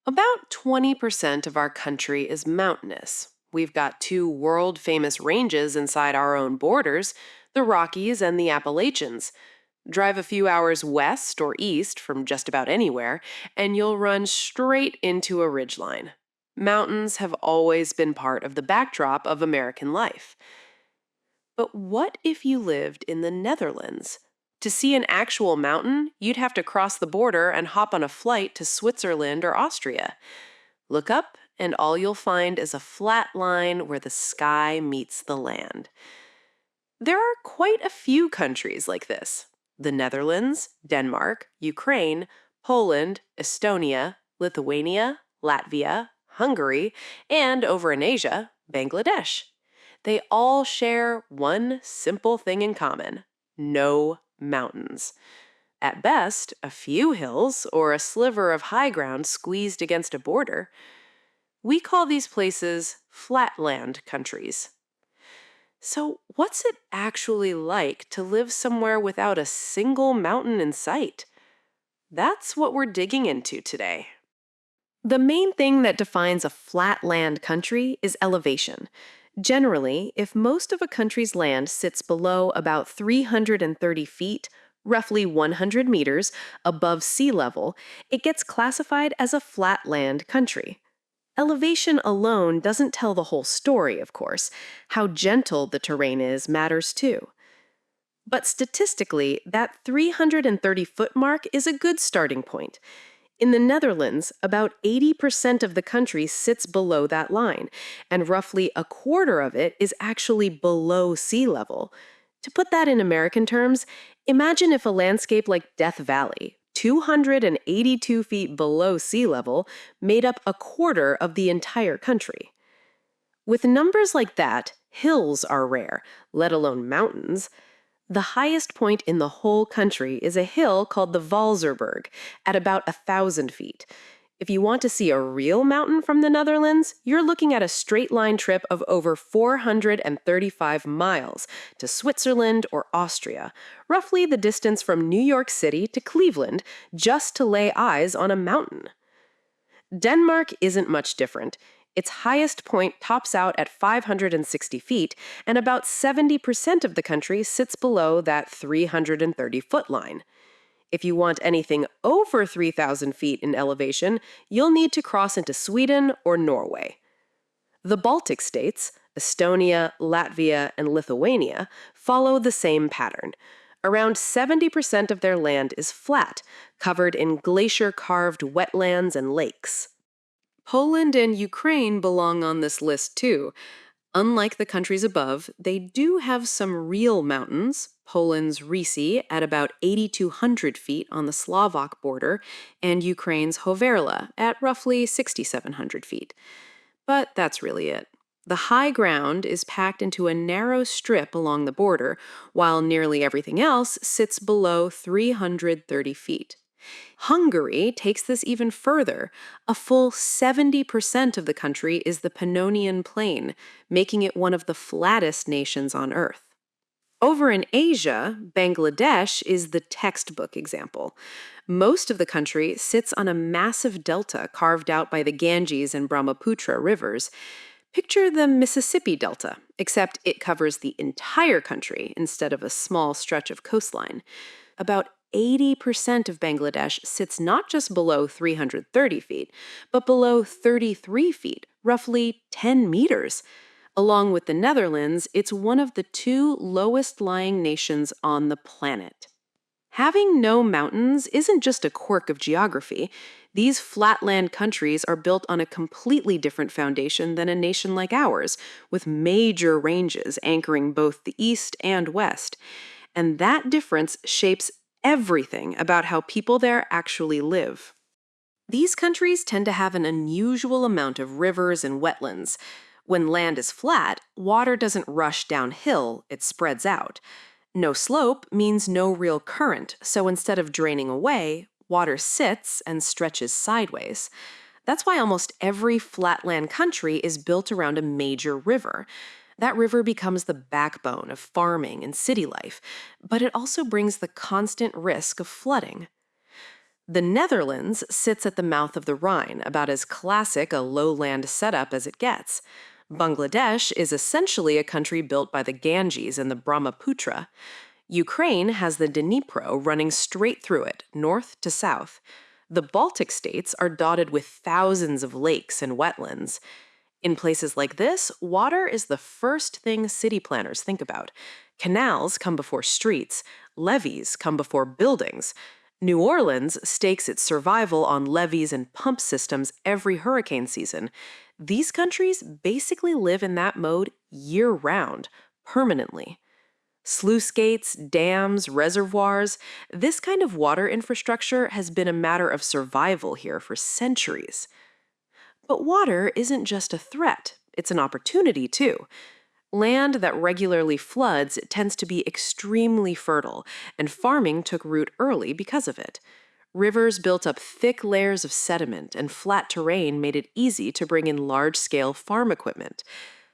About 20% of our country is mountainous. We've got two world famous ranges inside our own borders, the Rockies and the Appalachians. Drive a few hours west or east from just about anywhere, and you'll run straight into a ridgeline. Mountains have always been part of the backdrop of American life. But what if you lived in the Netherlands? To see an actual mountain, you'd have to cross the border and hop on a flight to Switzerland or Austria. Look up, and all you'll find is a flat line where the sky meets the land. There are quite a few countries like this: the Netherlands, Denmark, Ukraine, Poland, Estonia, Lithuania, Latvia, Hungary, and over in Asia, Bangladesh. They all share one simple thing in common: no mountains. At best, a few hills or a sliver of high ground squeezed against a border. We call these places flatland countries. So, what's it actually like to live somewhere without a single mountain in sight? That's what we're digging into today. The main thing that defines a flatland country is elevation. Generally, if most of a country's land sits below about 330 feet, roughly 100 meters, above sea level, it gets classified as a flatland country. Elevation alone doesn't tell the whole story, of course. How gentle the terrain is matters too. But statistically, that 330-foot mark is a good starting point. In the Netherlands, about 80% of the country sits below that line, and roughly a quarter of it is actually below sea level. To put that in American terms, imagine if a landscape like Death Valley, 282 feet below sea level, made up a quarter of the entire country. With numbers like that, hills are rare, let alone mountains. The highest point in the whole country is a hill called the Valzerberg at about 1,000 feet. If you want to see a real mountain from the Netherlands, you're looking at a straight line trip of over 435 miles to Switzerland or Austria, roughly the distance from New York City to Cleveland, just to lay eyes on a mountain. Denmark isn't much different. Its highest point tops out at 560 feet, and about 70% of the country sits below that 330-foot line. If you want anything over 3,000 feet in elevation, you'll need to cross into Sweden or Norway. The Baltic states, Estonia, Latvia, and Lithuania, follow the same pattern. Around 70% of their land is flat, covered in glacier-carved wetlands and lakes. Poland and Ukraine belong on this list too. Unlike the countries above, they do have some real mountains: Poland's Risi at about 8,200 feet on the Slovak border, and Ukraine's Hoverla at roughly 6,700 feet. But that's really it. The high ground is packed into a narrow strip along the border, while nearly everything else sits below 330 feet. Hungary takes this even further. A full 70% of the country is the Pannonian Plain, making it one of the flattest nations on Earth. Over in Asia, Bangladesh is the textbook example. Most of the country sits on a massive delta carved out by the Ganges and Brahmaputra rivers. Picture the Mississippi Delta, except it covers the entire country instead of a small stretch of coastline. About 80% of Bangladesh sits not just below 330 feet, but below 33 feet, roughly 10 meters. Along with the Netherlands, it's one of the two lowest-lying nations on the planet. Having no mountains isn't just a quirk of geography. These flatland countries are built on a completely different foundation than a nation like ours, with major ranges anchoring both the east and west. And that difference shapes everything about how people there actually live. These countries tend to have an unusual amount of rivers and wetlands. When land is flat, water doesn't rush downhill, it spreads out. No slope means no real current, so instead of draining away, water sits and stretches sideways. That's why almost every flatland country is built around a major river. That river becomes the backbone of farming and city life, but it also brings the constant risk of flooding. The Netherlands sits at the mouth of the Rhine, about as classic a lowland setup as it gets. Bangladesh is essentially a country built by the Ganges and the Brahmaputra. Ukraine has the Dnipro running straight through it, north to south. The Baltic states are dotted with thousands of lakes and wetlands. In places like this, water is the first thing city planners think about. Canals come before streets, levees come before buildings. New Orleans stakes its survival on levees and pump systems every hurricane season. These countries basically live in that mode year-round, permanently. Sluice gates, dams, reservoirs, this kind of water infrastructure has been a matter of survival here for centuries. But water isn't just a threat, it's an opportunity too. Land that regularly floods tends to be extremely fertile, and farming took root early because of it. Rivers built up thick layers of sediment, and flat terrain made it easy to bring in large-scale farm equipment.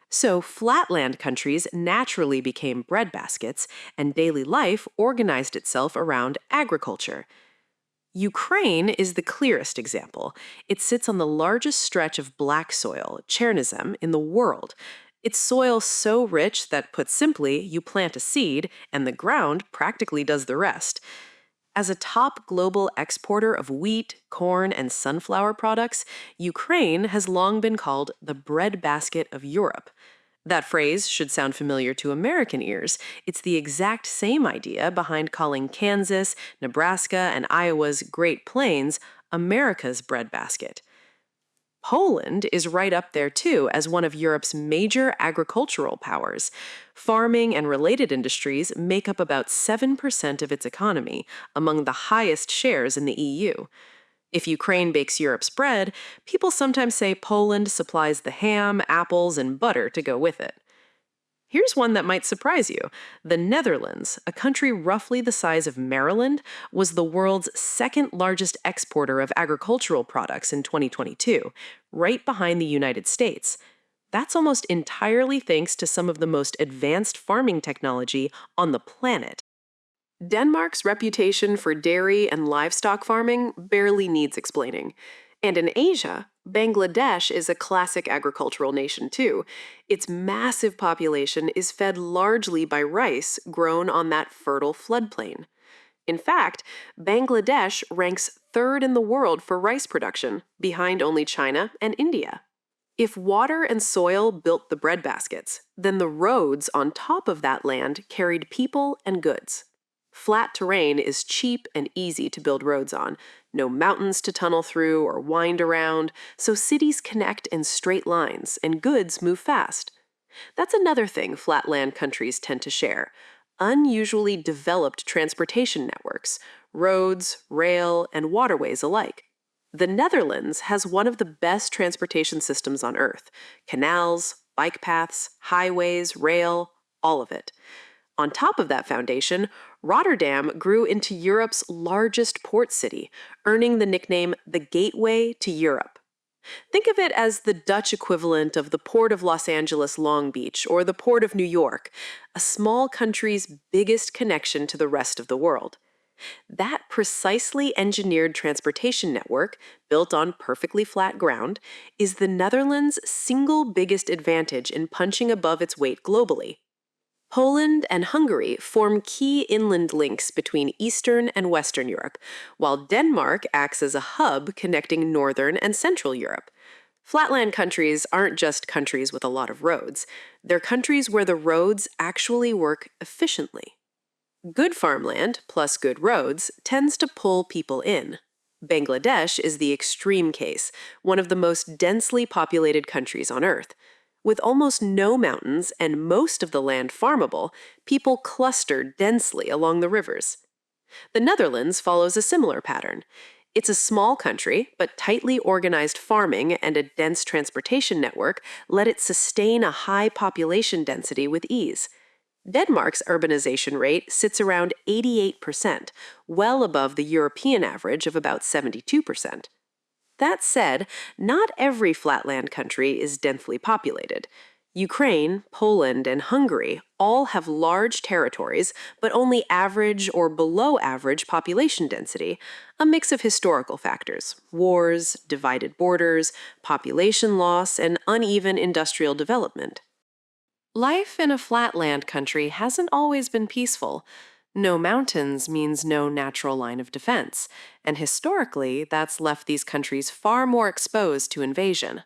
So flatland countries naturally became breadbaskets, and daily life organized itself around agriculture. Ukraine is the clearest example. It sits on the largest stretch of black soil, chernozem, in the world. It's soil so rich that, put simply, you plant a seed and the ground practically does the rest. As a top global exporter of wheat, corn, and sunflower products, Ukraine has long been called the breadbasket of Europe. That phrase should sound familiar to American ears. It's the exact same idea behind calling Kansas, Nebraska, and Iowa's Great Plains America's breadbasket. Poland is right up there too as one of Europe's major agricultural powers. Farming and related industries make up about 7% of its economy, among the highest shares in the EU. If Ukraine bakes Europe's bread, people sometimes say Poland supplies the ham, apples, and butter to go with it. Here's one that might surprise you. The Netherlands, a country roughly the size of Maryland, was the world's second largest exporter of agricultural products in 2022, right behind the United States. That's almost entirely thanks to some of the most advanced farming technology on the planet. Denmark's reputation for dairy and livestock farming barely needs explaining. And in Asia, Bangladesh is a classic agricultural nation too. Its massive population is fed largely by rice grown on that fertile floodplain. In fact, Bangladesh ranks third in the world for rice production, behind only China and India. If water and soil built the breadbaskets, then the roads on top of that land carried people and goods. Flat terrain is cheap and easy to build roads on, no mountains to tunnel through or wind around, so cities connect in straight lines and goods move fast. That's another thing flatland countries tend to share: unusually developed transportation networks, roads, rail, and waterways alike. The Netherlands has one of the best transportation systems on Earth: canals, bike paths, highways, rail, all of it. On top of that foundation, Rotterdam grew into Europe's largest port city, earning the nickname the Gateway to Europe. Think of it as the Dutch equivalent of the Port of Los Angeles Long Beach or the Port of New York, a small country's biggest connection to the rest of the world. That precisely engineered transportation network, built on perfectly flat ground, is the Netherlands' single biggest advantage in punching above its weight globally. Poland and Hungary form key inland links between Eastern and Western Europe, while Denmark acts as a hub connecting Northern and Central Europe. Flatland countries aren't just countries with a lot of roads. They're countries where the roads actually work efficiently. Good farmland, plus good roads, tends to pull people in. Bangladesh is the extreme case, one of the most densely populated countries on Earth. With almost no mountains and most of the land farmable, people cluster densely along the rivers. The Netherlands follows a similar pattern. It's a small country, but tightly organized farming and a dense transportation network let it sustain a high population density with ease. Denmark's urbanization rate sits around 88%, well above the European average of about 72%. That said, not every flatland country is densely populated. Ukraine, Poland, and Hungary all have large territories, but only average or below average population density, a mix of historical factors: wars, divided borders, population loss, and uneven industrial development. Life in a flatland country hasn't always been peaceful. No mountains means no natural line of defense, and historically, that's left these countries far more exposed to invasion.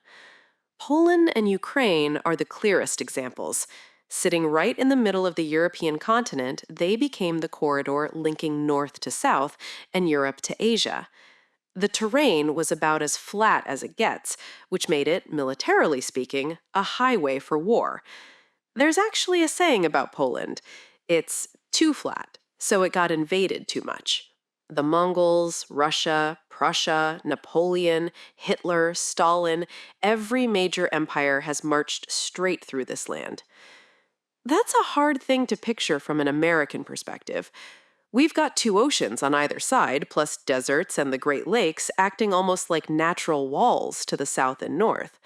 Poland and Ukraine are the clearest examples. Sitting right in the middle of the European continent, they became the corridor linking north to south and Europe to Asia. The terrain was about as flat as it gets, which made it, militarily speaking, a highway for war. There's actually a saying about Poland: it's too flat, so it got invaded too much. The Mongols, Russia, Prussia, Napoleon, Hitler, Stalin, every major empire has marched straight through this land. That's a hard thing to picture from an American perspective. We've got two oceans on either side, plus deserts and the Great Lakes acting almost like natural walls to the south and north.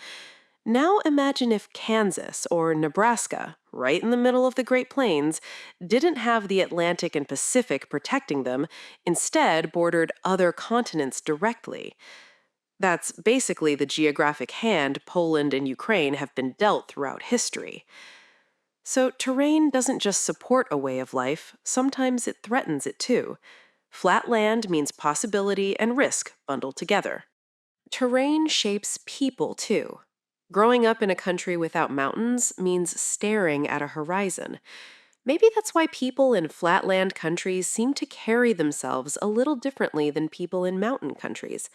Now imagine if Kansas or Nebraska, right in the middle of the Great Plains, didn't have the Atlantic and Pacific protecting them, instead bordered other continents directly. That's basically the geographic hand Poland and Ukraine have been dealt throughout history. So terrain doesn't just support a way of life, sometimes it threatens it too. Flat land means possibility and risk bundled together. Terrain shapes people too. Growing up in a country without mountains means staring at a horizon. Maybe that's why people in flatland countries seem to carry themselves a little differently than people in mountain countries.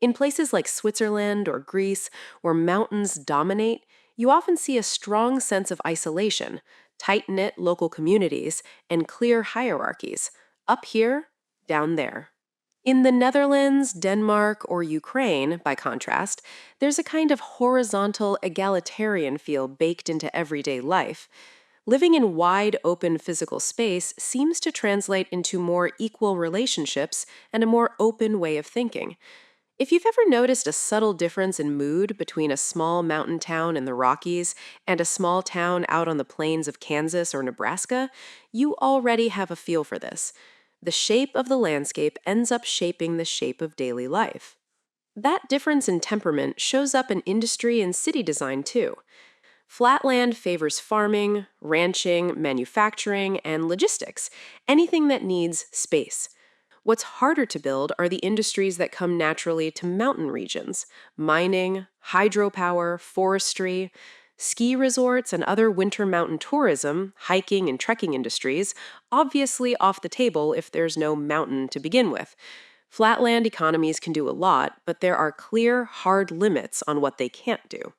In places like Switzerland or Greece, where mountains dominate, you often see a strong sense of isolation, tight knit local communities, and clear hierarchies: up here, down there. In the Netherlands, Denmark, or Ukraine, by contrast, there's a kind of horizontal, egalitarian feel baked into everyday life. Living in wide open physical space seems to translate into more equal relationships and a more open way of thinking. If you've ever noticed a subtle difference in mood between a small mountain town in the Rockies and a small town out on the plains of Kansas or Nebraska, you already have a feel for this. The shape of the landscape ends up shaping the shape of daily life. That difference in temperament shows up in industry and city design too. Flatland favors farming, ranching, manufacturing, and logistics, anything that needs space. What's harder to build are the industries that come naturally to mountain regions: mining, hydropower, forestry. Ski resorts and other winter mountain tourism, hiking and trekking industries, obviously off the table if there's no mountain to begin with. Flatland economies can do a lot, but there are clear, hard limits on what they can't do.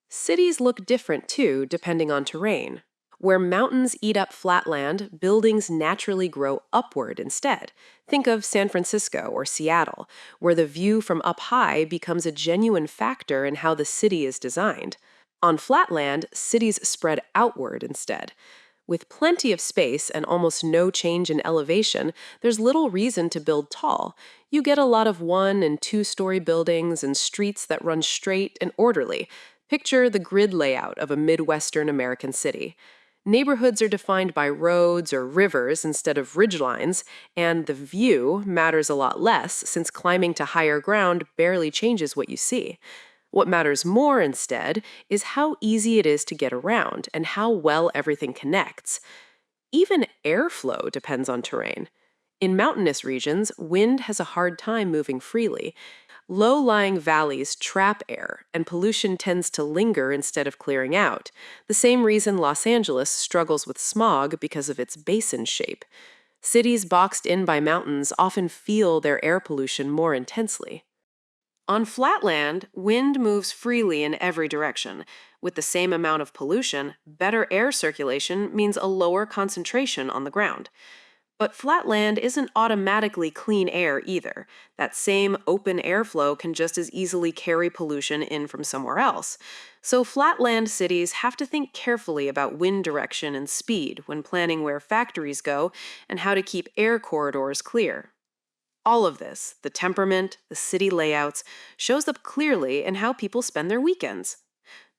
Cities look different too, depending on terrain. Where mountains eat up flatland, buildings naturally grow upward instead. Think of San Francisco or Seattle, where the view from up high becomes a genuine factor in how the city is designed. On flatland, cities spread outward instead. With plenty of space and almost no change in elevation, there's little reason to build tall. You get a lot of 1- and 2-story buildings and streets that run straight and orderly. Picture the grid layout of a Midwestern American city. Neighborhoods are defined by roads or rivers instead of ridgelines, and the view matters a lot less since climbing to higher ground barely changes what you see. What matters more instead is how easy it is to get around and how well everything connects. Even airflow depends on terrain. In mountainous regions, wind has a hard time moving freely. Low-lying valleys trap air, and pollution tends to linger instead of clearing out, the same reason Los Angeles struggles with smog because of its basin shape. Cities boxed in by mountains often feel their air pollution more intensely. On flatland, wind moves freely in every direction. With the same amount of pollution, better air circulation means a lower concentration on the ground. But flatland isn't automatically clean air either. That same open airflow can just as easily carry pollution in from somewhere else. So flatland cities have to think carefully about wind direction and speed when planning where factories go and how to keep air corridors clear. All of this, the temperament, the city layouts, shows up clearly in how people spend their weekends.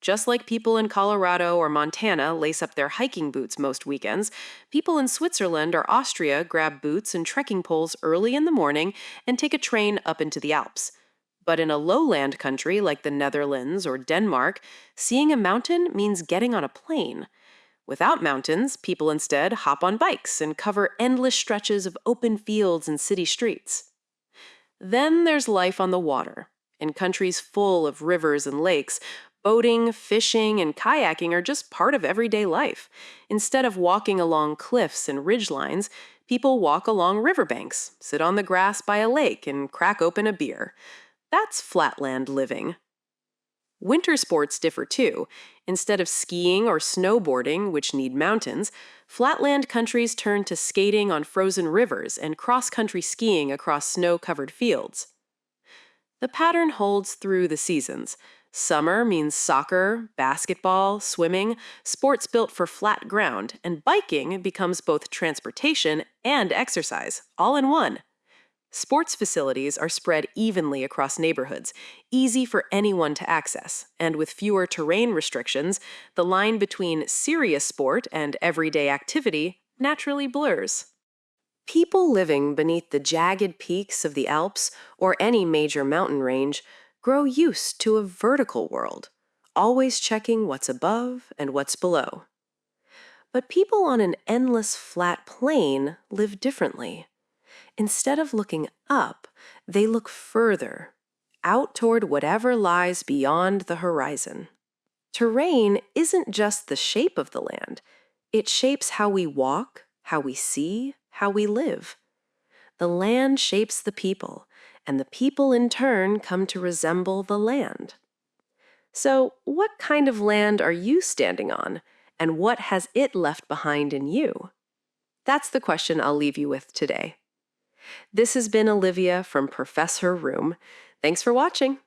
Just like people in Colorado or Montana lace up their hiking boots most weekends, people in Switzerland or Austria grab boots and trekking poles early in the morning and take a train up into the Alps. But in a lowland country like the Netherlands or Denmark, seeing a mountain means getting on a plane. Without mountains, people instead hop on bikes and cover endless stretches of open fields and city streets. Then there's life on the water. In countries full of rivers and lakes, boating, fishing, and kayaking are just part of everyday life. Instead of walking along cliffs and ridgelines, people walk along riverbanks, sit on the grass by a lake, and crack open a beer. That's flatland living. Winter sports differ too. Instead of skiing or snowboarding, which need mountains, flatland countries turn to skating on frozen rivers and cross-country skiing across snow-covered fields. The pattern holds through the seasons. Summer means soccer, basketball, swimming, sports built for flat ground, and biking becomes both transportation and exercise, all in one. Sports facilities are spread evenly across neighborhoods, easy for anyone to access, and with fewer terrain restrictions, the line between serious sport and everyday activity naturally blurs. People living beneath the jagged peaks of the Alps or any major mountain range grow used to a vertical world, always checking what's above and what's below. But people on an endless flat plain live differently. Instead of looking up, they look further, out toward whatever lies beyond the horizon. Terrain isn't just the shape of the land. It shapes how we walk, how we see, how we live. The land shapes the people, and the people in turn come to resemble the land. So, what kind of land are you standing on, and what has it left behind in you? That's the question I'll leave you with today. This has been Olivia from Professor Room. Thanks for watching.